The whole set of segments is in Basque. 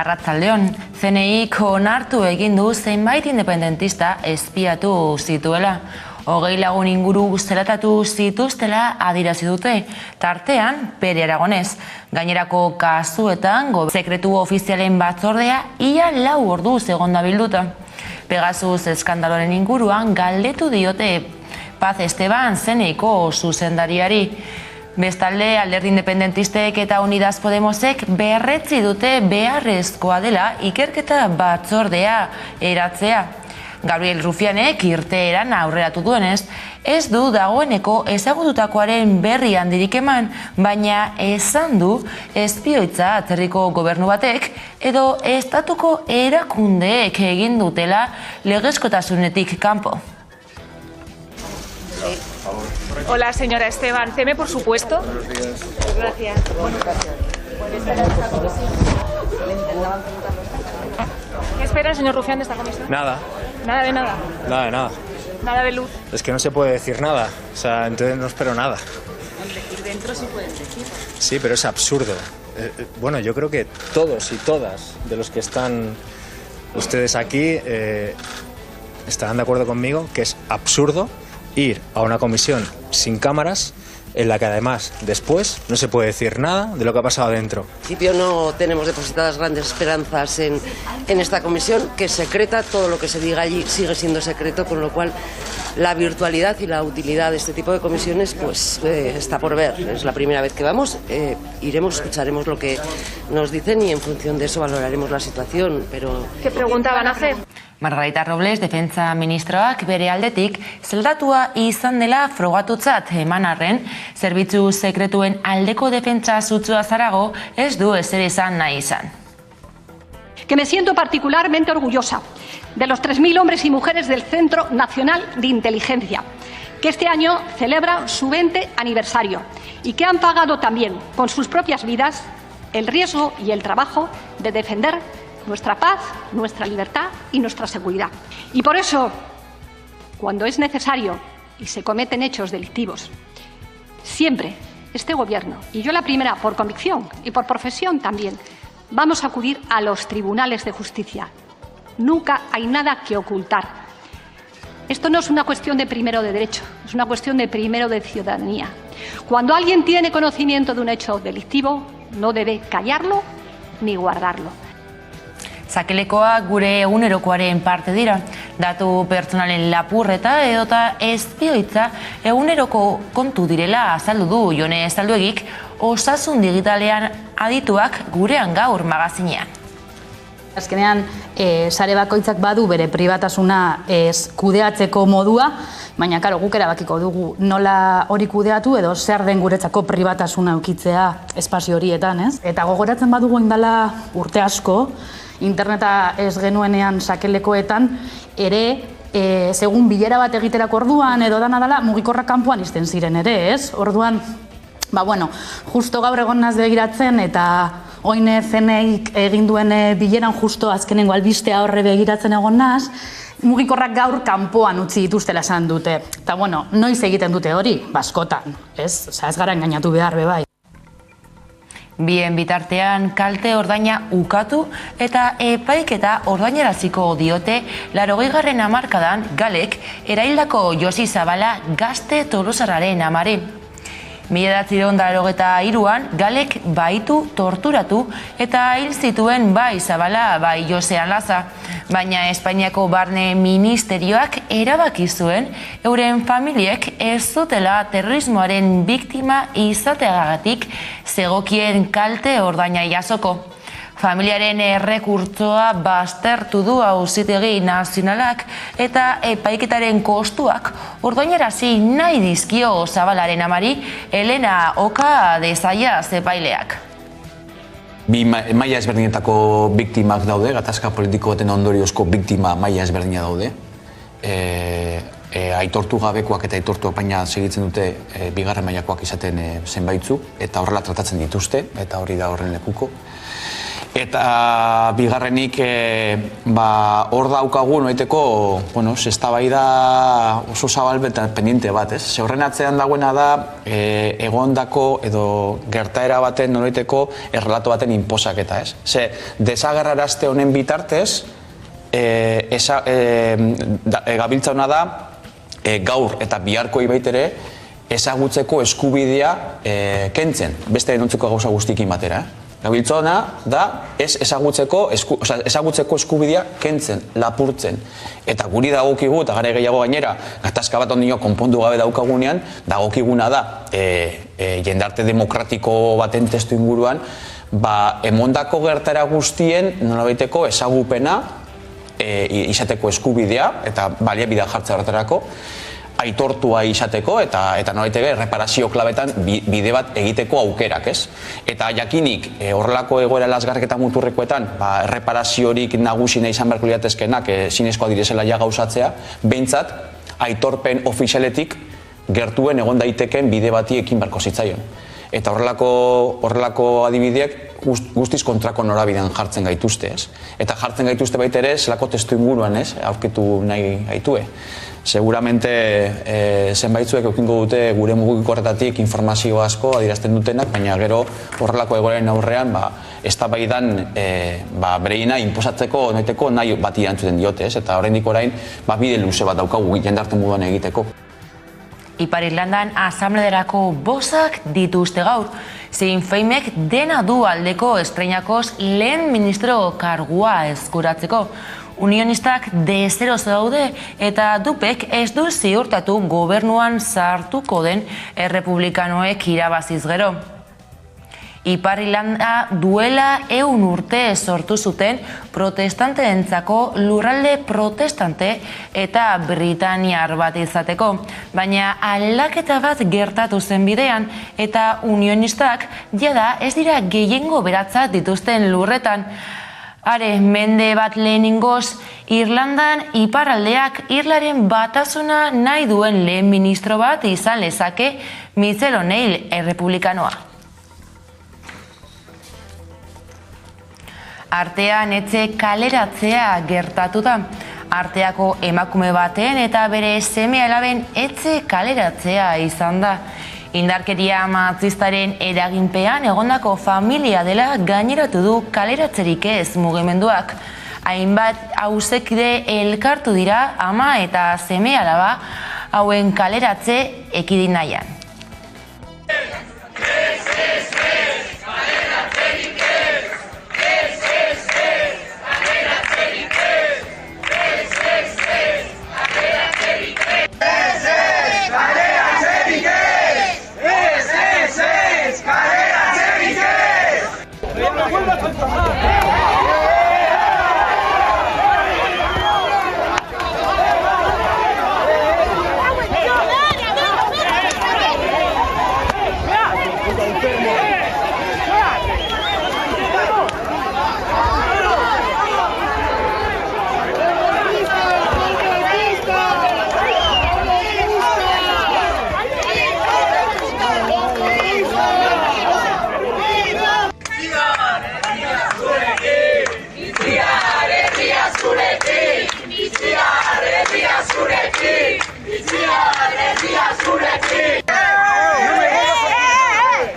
Arratzaldeon, CNIk onartu egin du zenbait independentista espiatu zituela. 20 lagun inguru zelatatu zituztela adierazi dute, tartean Pere Aragonez. Gainerako kasuetan sekretu ofizialen batzordea ia 4 orduz egon da bilduta. Pegasus eskandaloren inguruan galdetu diote Paz Esteban CNIko zuzendariari. Bestalde, Alderdi Independentistek eta Unidas Podemosek berretzi dute beharrezkoa dela ikerketa batzordea eratzea. Gabriel Rufianek irteeran aurreratu duenez, ez du dagoeneko ezagututakoaren berri handirik eman, baina esan du espioitza atzerriko gobernu batek edo estatuko erakundeek egin dutela legezkotasunetik kanpo. Hola, señora Esteban. Teme, por supuesto. Buenos días. Gracias. ¿Qué espera el señor Rufián de esta comisión? Nada. Nada de nada. Nada de nada. Nada de luz. Es que no se puede decir nada. O sea, entonces no espero nada. Decir dentro sí pueden decir. Sí, pero es absurdo. Bueno, yo creo que todos y todas de los que están ustedes aquí estarán de acuerdo conmigo que es absurdo ir a una comisión sin cámaras en la que además después no se puede decir nada de lo que ha pasado dentro. En principio no tenemos depositadas grandes esperanzas en esta comisión, que es secreta, todo lo que se diga allí sigue siendo secreto, con lo cual la virtualidad y la utilidad de este tipo de comisiones pues está por ver. Es la primera vez que vamos, iremos, escucharemos lo que nos dicen y en función de eso valoraremos la situación, pero... ¿Qué pregunta van a hacer? Margarita Robles, defentsa ministroak bere aldetik zeldatua izan dela frogatutzat eman arren, zerbitzu sekretuen aldeko defentsa sutsua zarago ez du ezer esan nahi izan. Que me siento particularmente orgullosa de los 3.000 hombres y mujeres del Centro Nacional de Inteligencia, que este año celebra su 20 aniversario y que han pagado también con sus propias vidas el riesgo y el trabajo de defender nuestra paz, nuestra libertad y nuestra seguridad. Y por eso, cuando es necesario y se cometen hechos delictivos, siempre este Gobierno, y yo la primera por convicción y por profesión también, vamos a acudir a los tribunales de justicia. Nunca hay nada que ocultar. Esto no es una cuestión de primero de derecho, es una cuestión de primero de ciudadanía. Cuando alguien tiene conocimiento de un hecho delictivo, no debe callarlo ni guardarlo. Sakelekoak gure egunerokoaren parte dira. Datu pertsonalen lapurreta edota espioitza eguneroko kontu direla azaldu du Jone Zalduegik Osasun Digitalean adituak gurean gaur magazinean. Azkenean, sare bakoitzak badu bere pribatasuna kudeatzeko modua, baina karo, guk erabakiko dugu nola hori kudeatu edo zer den guretzako pribatasuna ukitzea espazio horietan, ez? Eta gogoratzen badugu indala urte asko, interneta ez genuenean sakelekoetan, ere, segun bilera bat egiterako orduan edo dana dela, mugikorrak kanpoan izten ziren ere, ez? Orduan, justo gaur egon naz begiratzen eta oin CNIk egin duen bileran justo azkenengo albistea horre begiratzen egon naz, mugikorrak gaur kanpoan utzi dituztela esan dute. Eta noiz egiten dute hori? Baskotan, ez? Ez gara engainatu behar bai. Bien bitartean kalte ordaina ukatu eta epaiketa ordainaraziko diote 80. hamarkadan Galek eraildako Josi Zabala Gazte Tolosarraren amari. 1983an Galek baitu, torturatu eta hil zituen bai Zabala bai Josean Laza, baina Espainiako Barne Ministerioak erabaki zuen euren familiek ez zutela terrorismoaren biktima izateagatik zegokien kalte ordaina jasoko. Familiaren errekurtsoa baztertu du Auzitegi Nazionalak eta epaiketaren kostuak ordainarazi nahi dizkio Zabalaren amari Elena Oka de Zayas epaileak. Bi maila ezberdinetako biktimak daude, gatazka politiko baten ondoriozko biktima maila ezberdina daude. Aitortu gabekoak eta aitortuak baina segitzen dute bigarren mailakoak izaten zenbaitzu eta horrela tratatzen dituzte eta hori da horren lekuko. Eta bigarrenik hor daukagu noiteko eztabaida oso zabal eta pendiente bat, ez? Ze horren atzean dagoena da egondako edo gertaera baten noiteko errelato baten inposaketa, ez? Ze desagerrarazte honen bitartez gabiltza hona da gaur eta biharkoi baitere ezagutzeko eskubidea kentzen, beste denontzeko gauza guztikin batera. Gabiltza hona da ezagutzeko eskubidea kentzen, lapurtzen. Eta guri dagokigu, eta gare gehiago gainera, gatazka bat ondino konpondu gabe daukagunean, dagokiguna da jendarte demokratiko baten testu inguruan, emondako gertara guztien nolabaiteko ezagupena izateko eskubidea eta baliabidea jartza horretarako, aitortua izateko eta nolaiteke erreparazio klabetan bide bat egiteko aukerak, ez? Eta jakinik horrelako egoera lasgarrik eta muturrekoetan erreparaziorik nagusina izan beharko liratezkenak zinezkoa direzela ja gauzatzea, behintzat aitorpen ofizialetik gertuen egon daiteken bide bati ekin beharko zitzaion. Eta horrelako adibideak guztiz kontrako norabidean jartzen gaituzte, ez? Eta jartzen gaituzte baita ere zelako testu inguruan, ez? Aurkitu nahi gaitue. Seguramente zenbaitzuek eukingo dute gure mugikorretatik informazio asko adierazten dutenak, baina gero horrelako egoeraren aurrean eztabaidan bereina inposatzeko noiteko nahi bati erantzuten diote, ez? Eta oraindik orain bide luze bat daukagu jendarte moduan egiteko. Ipar Irlandan asamblederako bozak dituzte gaur. Sinn Féinek dena du aldeko estreinakoz lehen ministro kargua eskuratzeko. Unionistak dezeroz daude eta dupek ez du ziurtatu gobernuan sartuko den errepublikanoek irabaziz gero. Ipar Irlanda duela 100 urte sortu zuten protestanteentzako lurralde protestante eta britaniar bat izateko, baina aldaketa bat gertatu zen bidean eta unionistak jada ez dira gehiengo beratza dituzten lurretan. Are, mende bat lehenengoz, Irlandan iparraldeak Irlaren batasuna nahi duen lehen ministro bat izan lezake Michel O'Neill errepublikanoa. Artean etxe kaleratzea gertatu da. Arteako emakume baten eta bere seme-alaben etxe kaleratzea izan da. Indarkeria matxistaren eraginpean egondako familia dela gaineratu du kaleratzerik ez mugimenduak. Hainbat auzekide elkartu dira ama eta seme-alaba hauen kaleratze ekidin nahian.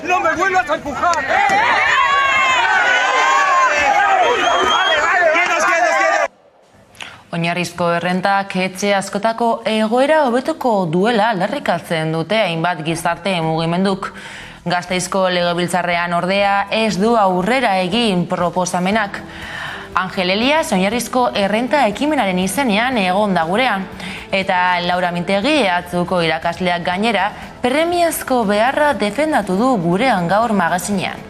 ¡No me vuelvas a empujar! Oinarrizko errentak etxe askotako egoera hobetuko duela aldarrikatzen dute hainbat gizarte mugimenduk. Gasteizko legebiltzarrean ordea ez du aurrera egin proposamenak. Angel Elias oinarrizko errenta ekimenaren izenean egon da gurean. Eta Laura Mintegi atzuko irakasleak gainera premiazko beharra defendatu du gurean gaur magazinean.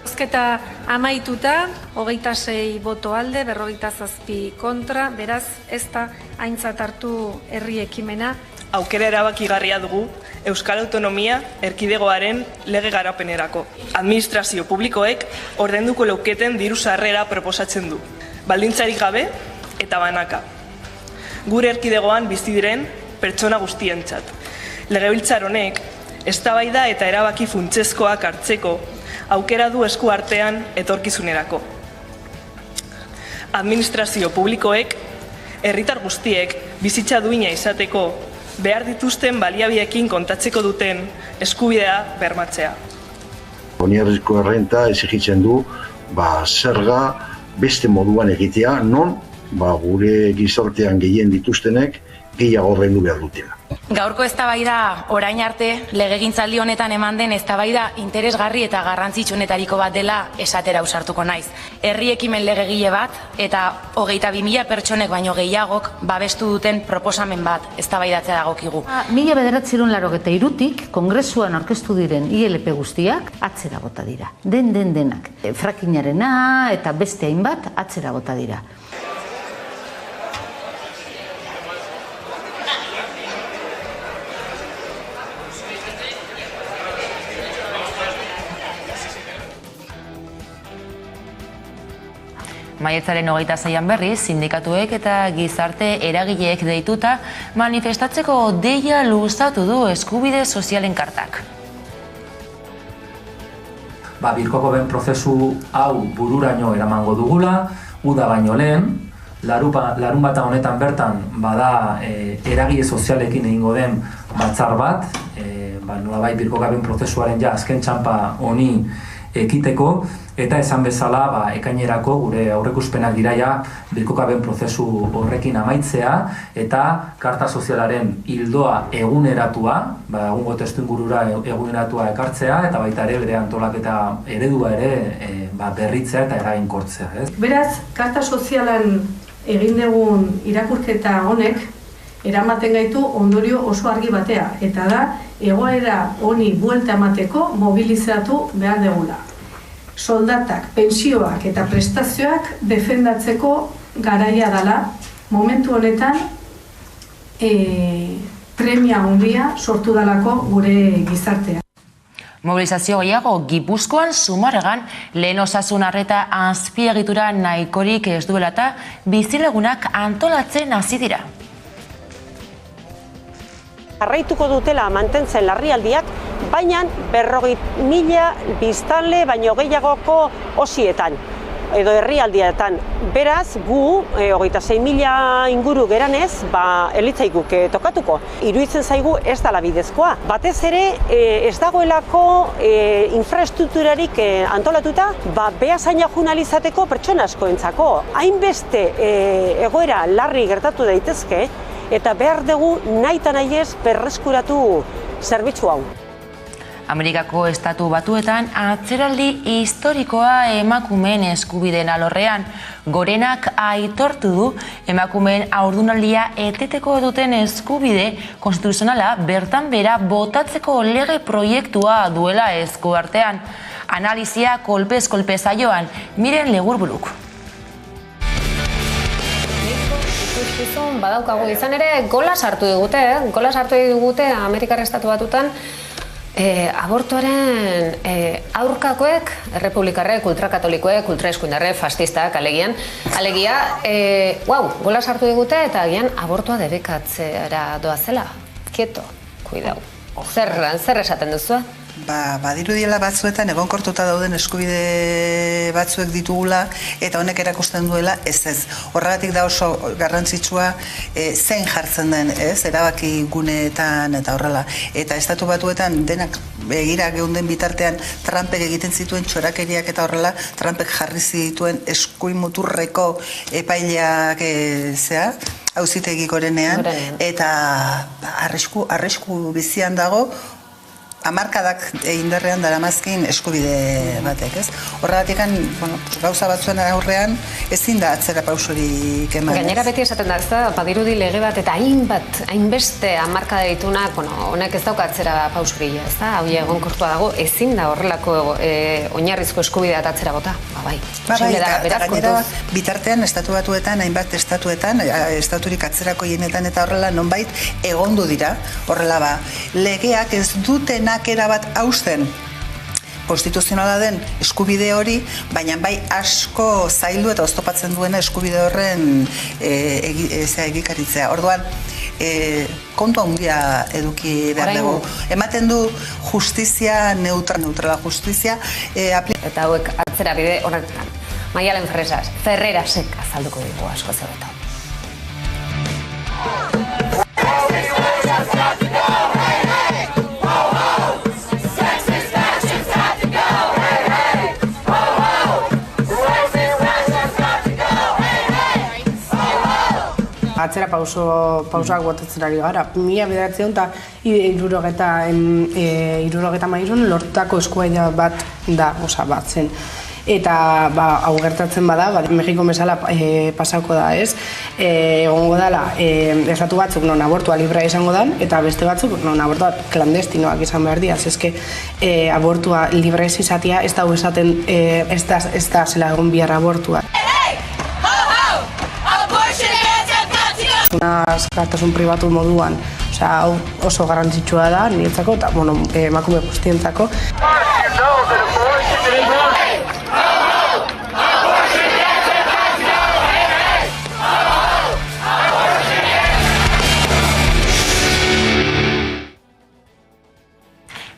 Bozketa amaituta, 26 boto alde, 47 kontra, beraz ez da aintzat hartu herri ekimena. Aukera erabakigarria dugu Euskal Autonomia erkidegoaren lege garapenerako. Administrazio publikoek ordainduko leuketen diru sarrera proposatzen du. Baldintzarik gabe eta banaka. Gure erkidegoan bizi diren pertsona guztientzat. Legebiltzar honek eztabaida eta erabaki funtsezkoak hartzeko aukera du esku artean etorkizunerako. Administrazio publikoek, herritar guztiek bizitza duina izateko behar dituzten baliabiekin kontatzeko duten eskubidea bermatzea. Oinarrizko errenta exigitzen du zerga beste moduan egitea, non gure gizartean gehien dituztenek gehiago ordaindu behar dutela. Gaurko eztabaida orain arte legegintzaldi honetan eman den eztabaida interesgarri eta garrantzitsuenetariko bat dela esatera ausartuko naiz. Herri ekimen legegile bat eta 22.000 pertsonek baino gehiagok babestu duten proposamen bat eztabaidatzea dagokigu. 1983tik Kongresuan aurkeztu diren ILP guztiak atzera bota dira. Denak. Frackingarena eta beste hainbat atzera bota dira. Maiatzaren 26an berriz, sindikatuek eta gizarte eragileek deituta manifestatzeko deia luzatu du eskubide sozialen kartak. Birkokoben prozesu hau bururaino eramango dugula, uda baino lehen, larunbata honetan bertan bada eragile sozialekin egingo den batzar bat, nolabait Birkokoben prozesuaren azken txanpa honi ekiteko, eta esan bezala ekainerako gure aurreikuspenak dira Birkokoben prozesu horrekin amaitzea eta karta sozialaren ildoa eguneratua, egungo testuingurura eguneratua ekartzea eta baita ere bere antolaketa eredua ere berritzea eta eraginkortzea. Beraz, karta sozialan egin dugun irakurketa honek eramaten gaitu ondorio oso argi batea, eta da egoera honi buelta emateko mobilizatu behar dugula. Soldatak, pensioak eta prestazioak defendatzeko garaia dela, momentu honetan premia handia sortu dalako gure gizartea. Mobilizazio gehiago Gipuzkoan, Zumarragan, lehen osasun arreta azpiegitura nahikorik ez duela eta bizilagunak antolatzen hasi dira. Jarraituko dutela mantentzen larrialdiak, baina 40.000 biztanle baino gehiagoko osietan edo herrialdeetan. Beraz, gu 26.000 inguru geranez, elitzaiguk tokatuko. Iruditzen zaigu ez dela bidezkoa. Batez ere, ez dagoelako infraestrukturarik antolatuta, behazaina junalizateko pertsona askoentzako. Hainbeste egoera larri gertatu daitezke, eta behar dugu nahita nahiez berreskuratu zerbitzu hau. Amerikako Estatu Batuetan atzeraldi historikoa emakumeen eskubideen alorrean. Gorenak aitortu du emakumeen haurdunaldia eteteko duten eskubide konstituzionala bertan bera botatzeko lege proiektua duela esku artean. Analizia kolpez-kolpe zaioan, Miren Legurburuk. Badaukagu izan ere, gola sartu digute Amerikar Estatu Batutan abortuaren aurkakoek, errepublikarrek, ultrakatolikoek, ultraeskuindarrek, fastistak, alegia, gola sartu digute eta agian abortua debekatzera doazela. Kieto, kuidau. Zer esaten duzu? Badirudiela batzuetan egonkortuta dauden eskubide batzuek ditugula eta honek erakusten duela ez. Horregatik da oso garrantzitsua zein jartzen den, erabaki guneetan eta horrela. Eta Estatu Batuetan denak begira geunden bitartean Trumpek egiten zituen txorakeriak eta horrela, Trumpek jarri zituen eskuin muturreko epaileak auzitegi gorenean eta arrisku bizian dago hamarkadak indarrean daramazkin eskubide batek, ez? Horregatik, gauza batzuen aurrean ezin da atzera pausorik eman. Gainera beti esaten da, ez da, badirudi lege bat eta hainbeste hamarkada ditunak, honek ez dauka atzera pausorik, ez da, hau egonkortua dago, ezin da horrelako oinarrizko eskubidea eta atzera bota, bai. Eta gainera bitartean, Estatu Batuetan, hainbat estatuetan, estaturik atzerako hienetan eta horrela nonbait egondu dira, horrela legeak ez dutenak erabat hausten konstituzionala den eskubide hori, baina bai asko zaildu eta oztopatzen duena eskubide horren egikaritzea. Orduan, kontu handia eduki behar dugu. Ematen du justizia neutrala justizia. Eta hauek atzera bide honetan. Maialen Ferrerasek azalduko dugu asko zebetan. Atzera pausoak botatzen ari gara. 1973 lortutako eskuaila bat da, bat zen. Eta hau gertatzen bada, Mexiko bezala pasako da, ez? Egongo dela, estatu batzuk non abortua librea izango dan, eta beste batzuk non abortua klandestinoak izan behar diaz. Ez abortua libre ez izatea, ez da esaten, ez da zela egon bihar abortua. Askatasun pribatu moduan, hau oso garrantzitsua da, niretzako eta emakume guztientzako.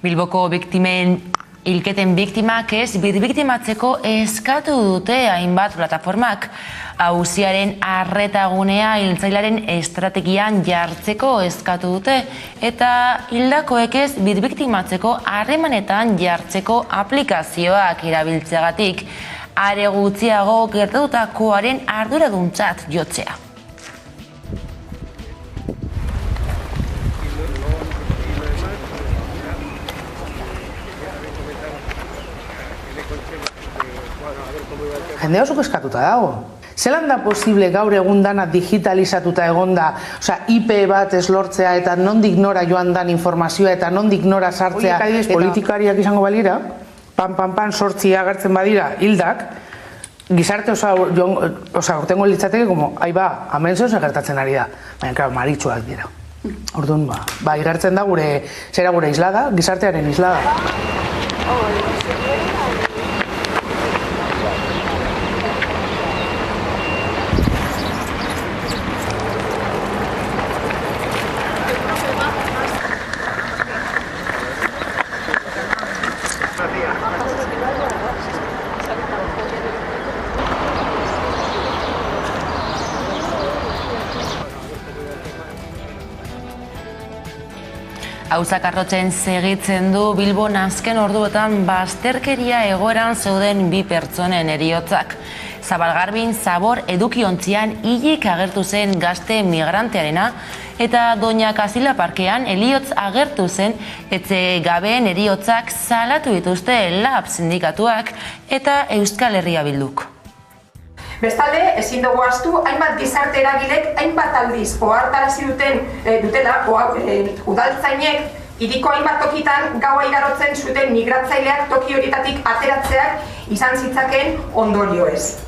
Bilboko hilketen biktimak ez birbiktimatzeko eskatu dute hainbat plataformak. Auziaren arretagunea hiltzailaren estrategian jartzeko eskatu dute eta hildakoek ez birbiktimatzeko harremanetan jartzeko aplikazioak erabiltzeagatik are gutxiago gertatutakoaren arduraduntzat jotzea. Jende oso eskatuta dago. Zelan da posible gaur egun dana digitalizatuta egonda, IP bat ez lortzea eta nondik nora joan dan informazioa eta nondik nora sartzea. Politikariak izango balira, pan, sortzi agertzen badira hildak, gizarte ortengo litzateke, hemen zeu gertatzen ari da. Baina, maritxuak dira. Orduan, igartzen da gure islada, gizartearen islada. Gauzak arrotzen segitzen du Bilbon azken orduetan bazterkeria egoeran zeuden bi pertsonen heriotzak. Zabalgarbin Zabor edukiontzian hilik agertu zen gazte migrantearena eta Doña Kasila parkean heriotz agertu zen etxe gabeen heriotzak salatu dituzte LAB sindikatuak eta Euskal Herria Bilduk. Bestalde, ezin dugu ahaztu, hainbat gizarte eragilek hainbat aldiz ohartarazi dutela udaltzainek hiriko hainbat tokitan gaua igarotzen zuten migratzaileak toki horietatik ateratzeak izan zitzakeen ondorio ez.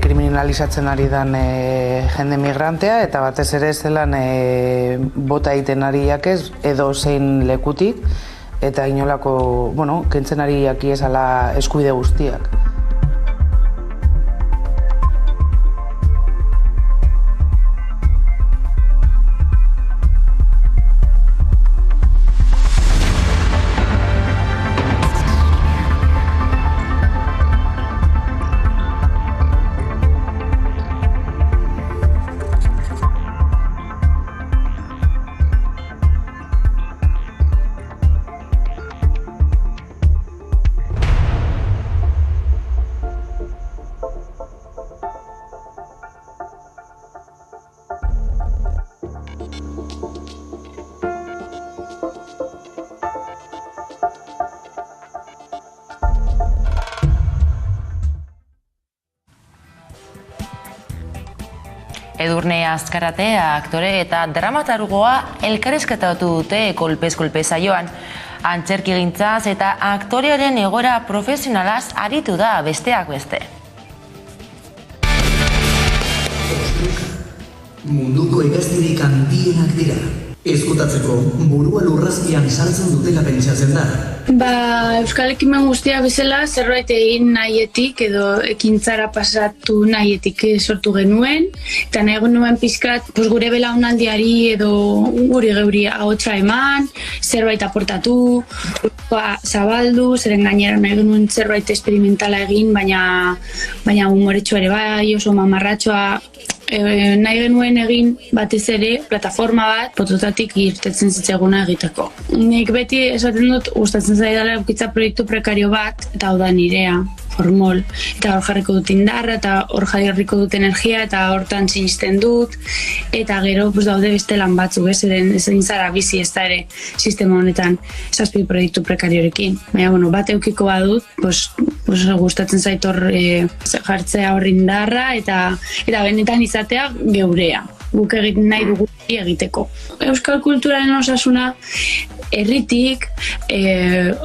Kriminalizatzen ari den jende migrantea eta batez ere zelan bota egiten ariak ez edo zein lekutik eta inolako, kentzen ariak iezala eskubide guztiak. Edurne Azkaratea aktore eta dramaturgoa elkarrizketatu dute kolpez-kolpe saioan. Antzerkigintzaz eta aktorearen egoera profesionalaz aritu da besteak beste. Munduko hegaztirik handienak dira. Ezkutatzeko burua lurrazpian sartzen dutela pentsatzen da. Euskal ekimen guztiak bezala zerbait egin nahietik edo ekintzara pasatu nahietik sortu genuen. Eta nahi genuen pizkat gure belaunaldiari edo guri geuri ahotsa eman, zerbait aportatu, zabaldu, zeren gainera nahi genuen zerbait esperimentala egin, baina humoretxo ere bai, oso mamarratxoa. Nahi genuen egin batez ere plataforma bat pototatik irtetzen zitzeguna egiteko. Nik beti esaten dut gustatzen zaidala ukitza proiektu prekario bat, eta hau da nirea, formol. Eta hor jarriko dut indarra, eta hor jarriko dut energia, eta hortan sinisten dut. Eta gero daude beste lan batzuk, ezin zara bizi ez da ere sistema honetan 7 proiektu prekariorekin. Baina, bat eukiko badut, gustatzen zaitor jartzea hor indarra, eta benetan izatea geurea. Guk egiten nahi dugu egiteko. Euskal kulturaren osasuna herritik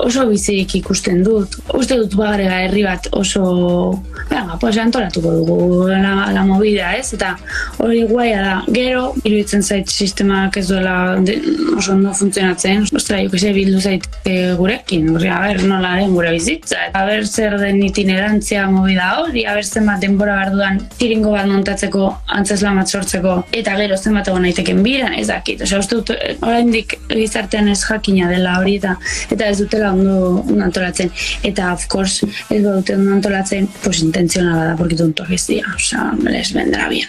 oso bizirik ikusten dut. Uste dut bagarega herri bat oso antolatuko dugu la movida, ez? Eta hori guaia da. Gero, iruditzen zait sistemak ez duela oso ondo funtzionatzen. Ostra, bildu zait gurekin. Nola den gure bizitza. Zer den itinerantzia movida hori, zenbat denbora barduan tiringo bat montatzeko, antzeslan bat sortzeko, eta gero zenbat egon naiteken biran, ez dakit. Uste dut, oraindik gizartean ez jakina dela hori eta ez dutela ondo antolatzen. Eta, of course, ez dute ondo antolatzen, pues intentzionala da, porque tontoak ez dira. Les vendrá bien.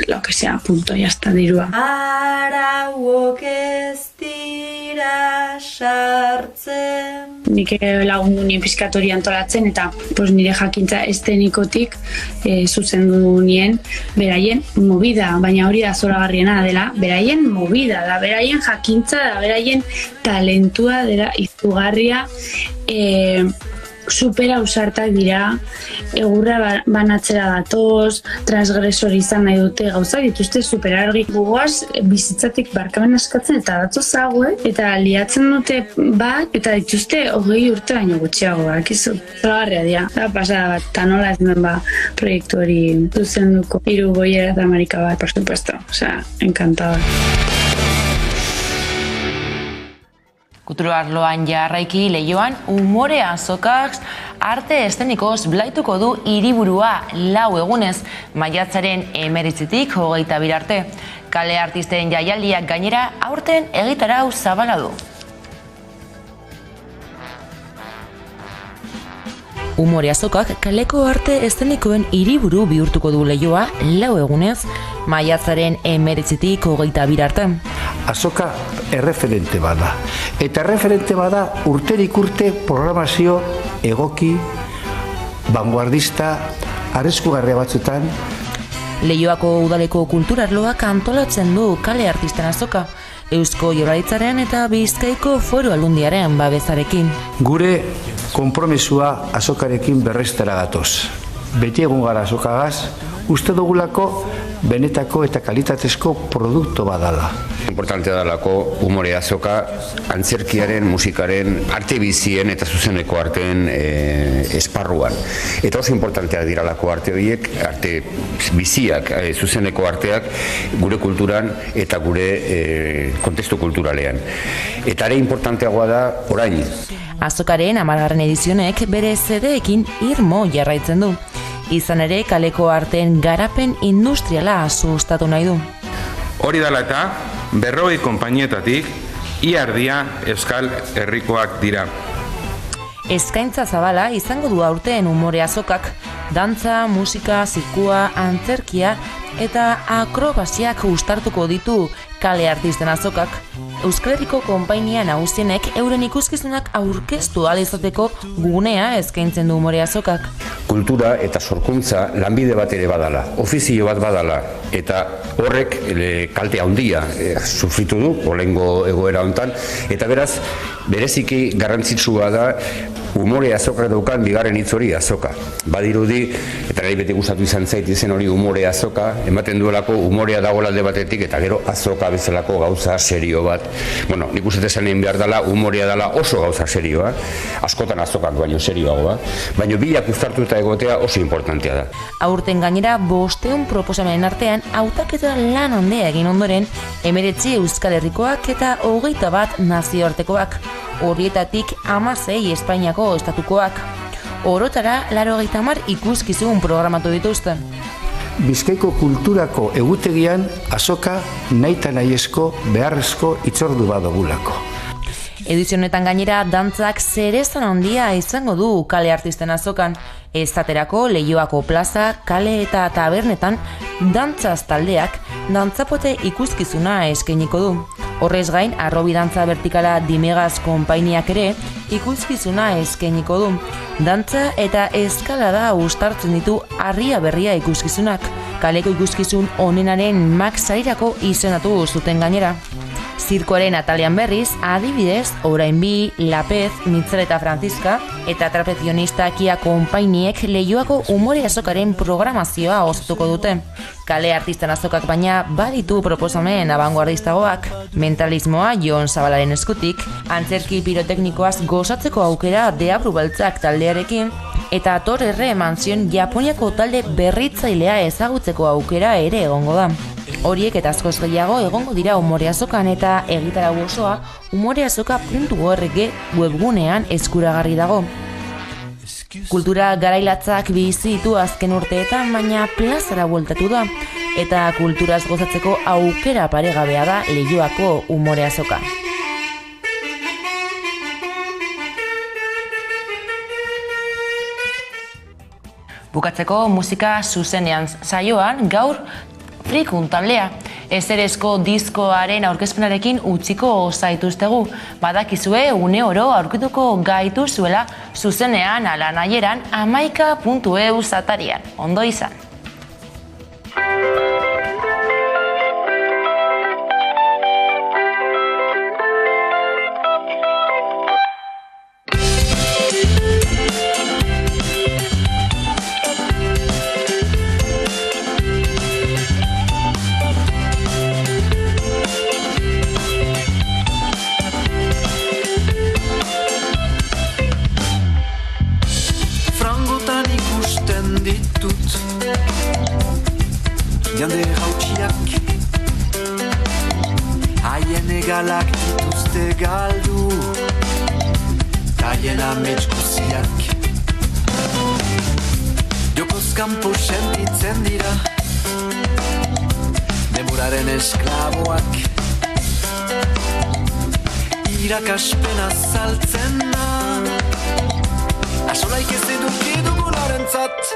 Lo que sea, punto, ya está, dirua. Arauok ez dira sartzen. Nik lagundu nien pizkatori antolatzen eta nire jakintza estenikotik zuzendu nien beraien movida, baina hori da zoragarriena dela, beraien movida da, beraien jakintza da, beraien talentua dela izugarria, supera ausartak dira, egurra banatzera datoz, transgresor izan nahi dute gauza dituzte superargi. Gugoaz bizitzatik barkamen askatzen eta datoz zago, eta liatzen dute bat, eta dituzte 20 urte baino gutxiago, akizu. Zoragarria dira, da pasada bat, eta nola ez duen proiektu hori zuzenduko. 3 Goiera eta Amerika bat, por supuesto, encantada. Kulturarloan jarraiki Leioan umore azokak arte eszenikoz blaituko du hiriburua 4 egunez, maiatzaren 19-tik 22 arte. Kale artisten jaialdiak gainera aurten egitarau zabala du. Umore azokak kaleko arte eszenikoen hiriburu bihurtuko du Leioa 4 egunez, maiatzaren 19-tik 22 arte. Azoka erreferente bada. Eta erreferente bada urterik urte programazio egoki, vanguardista, arriskugarria batzutan. Leioako udaleko kulturarloak antolatzen du kale artisten azoka, Eusko Jaurlaritzaren eta Bizkaiko Foru Aldundiaren babesarekin. Gure konpromisua azokarekin berrestera gatoz. Beti egun gara azokagaz, uste dugulako benetako eta kalitatezko produktu badala. Importantea dalako umore azoka antzerkiaren, musikaren, arte bizien eta zuzeneko arteen esparruan. Eta oso importanteak diralako arte horiek, arte biziak, zuzeneko arteak gure kulturan eta gure kontestu kulturalean. Eta ere importanteagoa da orain. Azokaren 10. edizionek bere zedeekin irmo jarraitzen du. Izan ere, kaleko arteen garapen industriala sustatu nahi du. Hori dela eta, 40 konpainietatik, iardia euskal herrikoak dira. Eskaintza zabala izango du aurten umore azokak, dantza, musika, zirkua, antzerkia eta akrobasiak uztartuko ditu kale artisten azokak. Euskal Herriko konpainia nagusienek euren ikuskizunak aurkeztu ahal izateko gunea eskaintzen du umore azokak. Kultura eta sorkuntza lanbide bat ere badala, ofizio bat badala, eta horrek kalte handia sufritu du, olengo egoera hontan, eta beraz, bereziki garrantzitsua da umore azokak daukan bigarren hitz hori azoka. Badirudi, eta nahi beti gustatu izan zait izen hori umore azoka, ematen duelako umorea dagoela alde batetik eta gero azoka bezalako gauza serio bat. Bueno, nik uste esanen behar dela, umorea dela oso gauza serioa, askotan azokak baino serioagoa, baina bilak uztartuta egotea oso importantea da. Aurten gainera 500 proposamenen artean hautaketa lan handia egin ondoren 19 Euskal Herrikoak eta 21 nazioartekoak, horietatik 16 Espainiako estatukoak. Orotara 80 ikuskizun programatu dituzte. Bizkaiko kulturako egutegian azoka nahita nahiezko beharrezko itzordu badogulako. Edizio honetan gainera dantzak zerezan handia izango du kale artisten azokan. Esaterako Leioako plaza, kale eta tabernetan dantzaz taldeak dantzapote ikuskizuna eskainiko du. Horrez gain, arrobi dantza vertikala Dimegaz konpainiak ere ikuskizuna eskainiko du. Dantza eta eskalada uztartzen ditu harria berria ikuskizunak. Kaleko ikuskizun onenaren Max sarirako izendatu zuten gainera. Zirkoaren atalean berriz, adibidez, orain bi, Lapez, Mitzel eta Franziska, eta trapezionista Kia konpainiek Leioako umore azokaren programazioa osatuko dute. Kale artistan azokak baina baditu proposamen abanguardistagoak. Mentalismoa Jon Zabalaren eskutik, antzerki piroteknikoaz gozatzeko aukera Deabru Beltzak taldearekin, eta Torre Mansion Japoniako talde berritzailea ezagutzeko aukera ere egongo da. Horiek eta askoz gehiago egongo dira umore azokan eta egitarau osoa umoreazoka.org webgunean eskuragarri dago. Kultura garailatzak bizi ditu azken urteetan, baina plazara bueltatu da, eta kulturaz gozatzeko aukera paregabea da Leioako umore azoka. Bukatzeko musika zuzenean saioan gaur Frikun taldea. Ezerezko diskoaren aurkezpenarekin utziko zaituztegu. Badakizue une oro aurkituko gaituzuela zuzenean ala nahieran 11.eu atarian. Ondo izan. Jende hautsiak haien egalak dituzte galdu haien amets guziak jokoz kanpo sentitzen dira demuraren esklaboak irakaspena saltzen da asolaik ez eduki dugularentzat.